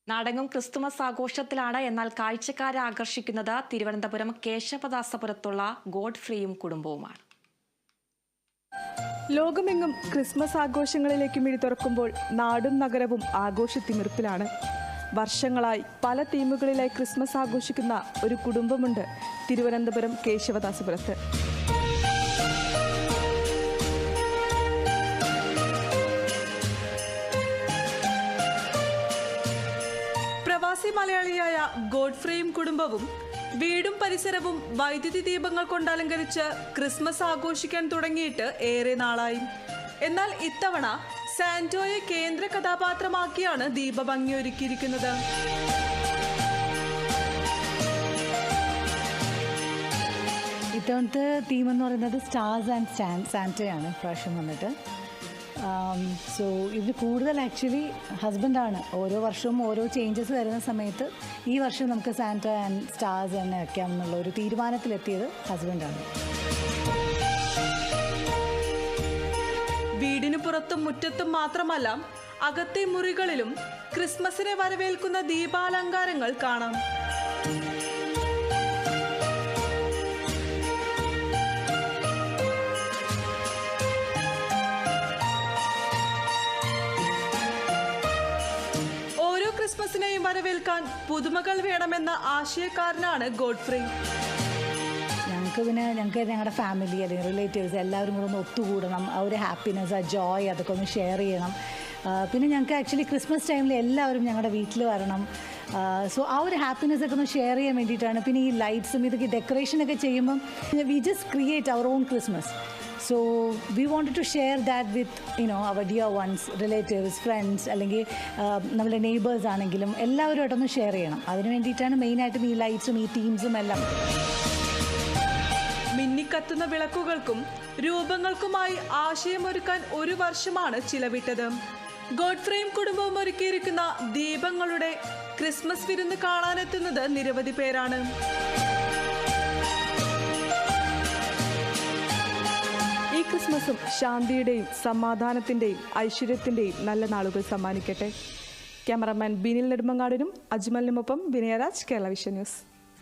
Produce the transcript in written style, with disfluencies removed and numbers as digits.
നാടെങ്ങും ക്രിസ്തുമസ് ആഘോഷത്തിലാണ്. എന്നാൽ കാഴ്ചക്കാരെ ആകർഷിക്കുന്നത് തിരുവനന്തപുരം കേശവദാസപുരത്തുള്ള ഗോഡ്ഫ്രീയും കുടുംബവുമാണ്. ലോകമെങ്ങും ക്രിസ്മസ് ആഘോഷങ്ങളിലേക്ക് മിഴി തുറക്കുമ്പോൾ നാടും നഗരവും ആഘോഷത്തിമിർപ്പിലാണ്. വർഷങ്ങളായി പല തീമുകളിലായി ക്രിസ്മസ് ആഘോഷിക്കുന്ന ഒരു കുടുംബമുണ്ട് തിരുവനന്തപുരം കേശവദാസപുരത്ത്. പ്രവാസി മലയാളിയായ ഗോഡ്ഫ്രീയും കുടുംബവും വീടും പരിസരവും വൈദ്യുതി ദീപങ്ങൾ കൊണ്ട് അലങ്കരിച്ച് ക്രിസ്മസ് ആഘോഷിക്കാൻ തുടങ്ങിയിട്ട് ഏറെ നാളായി. എന്നാൽ ഇത്തവണ സാന്റോയെ കേന്ദ്ര കഥാപാത്രമാക്കിയാണ് ദീപഭംഗി ഒരുക്കിയിരിക്കുന്നത്. ഇത്തവണത്തെ തീം എന്ന് പറയുന്നത് സ്റ്റാർസ് ആൻഡ് സാന്റയാണ് പ്രാവശ്യം വന്നിട്ട്. സോ ഇത് കൂടുതൽ ആക്ച്വലി ഹസ്ബൻഡാണ് ഓരോ വർഷവും ഓരോ ചേഞ്ചസ് വരുന്ന സമയത്ത് ഈ വർഷം നമുക്ക് സാന്റ ആൻഡ് സ്റ്റാർസ് തന്നെ വയ്ക്കാമെന്നുള്ള ഒരു തീരുമാനത്തിലെത്തിയത് ഹസ്ബൻഡാണ്. വീടിന് പുറത്തും മുറ്റത്തും മാത്രമല്ല അകത്തെ മുറികളിലും ക്രിസ്മസിനെ വരവേൽക്കുന്ന ദീപാലങ്കാരങ്ങൾ കാണാം. ക്രിസ്മസിനെയും വരവേൽക്കാൻ പുതുമകൾ വേണമെന്ന ആശയക്കാരനാണ് ഗോഡ്ഫ്രീ. ഞങ്ങൾക്ക് ഞങ്ങളുടെ ഫാമിലി അല്ലെങ്കിൽ റിലേറ്റീവ്സ് എല്ലാവരും കൂടെ ഒന്ന് ഒത്തുകൂടണം. ആ ഒരു ഹാപ്പിനെസ്, ആ ജോയ് അതൊക്കെ ഒന്ന് ഷെയർ ചെയ്യണം. പിന്നെ ഞങ്ങൾക്ക് ആക്ച്വലി ക്രിസ്മസ് ടൈമിൽ എല്ലാവരും ഞങ്ങളുടെ വീട്ടിൽ വരണം. സോ ആ ഒരു ഹാപ്പിനെസ് ഒക്കെ ഒന്ന് ഷെയർ ചെയ്യാൻ വേണ്ടിയിട്ടാണ്. പിന്നെ ഈ ലൈറ്റ്സും ഇതൊക്കെ ഡെക്കറേഷനൊക്കെ ചെയ്യുമ്പം we just create our own Christmas. So we wanted to share that with our dear ones, relatives, friends, അല്ലെങ്കിൽ നമ്മുടെ നെയ്ബേഴ്സ് ആണെങ്കിലും എല്ലാവരുമായിട്ടൊന്ന് ഷെയർ ചെയ്യണം. അതിന് വേണ്ടിയിട്ടാണ് മെയിനായിട്ടും ഈ ലൈറ്റ്സും ഈ തീംസും എല്ലാം. മിന്നിക്കത്തുന്ന വിളക്കുകൾക്കും രൂപങ്ങൾക്കുമായി ആശയമൊരുക്കാൻ ഒരു വർഷമാണ് ചിലവിട്ടത്. ഗോഡ്ഫ്രീയും കുടുംബവും ഒരുക്കിയിരിക്കുന്ന ദീപങ്ങളുടെ ക്രിസ്മസ് വിരുന്ന് കാണാനെത്തുന്നത് നിരവധി പേരാണ്. ഈ ക്രിസ്മസും ശാന്തിയുടെയും സമാധാനത്തിന്റെയും ഐശ്വര്യത്തിന്റെയും നല്ല നാളുകൾ സമ്മാനിക്കട്ടെ. ക്യാമറാമാൻ ബിനിൽ നെടുമങ്ങാടിനും അജ്മലിനുമൊപ്പം വിനയരാജ്, കേരള വിഷൻ ന്യൂസ്.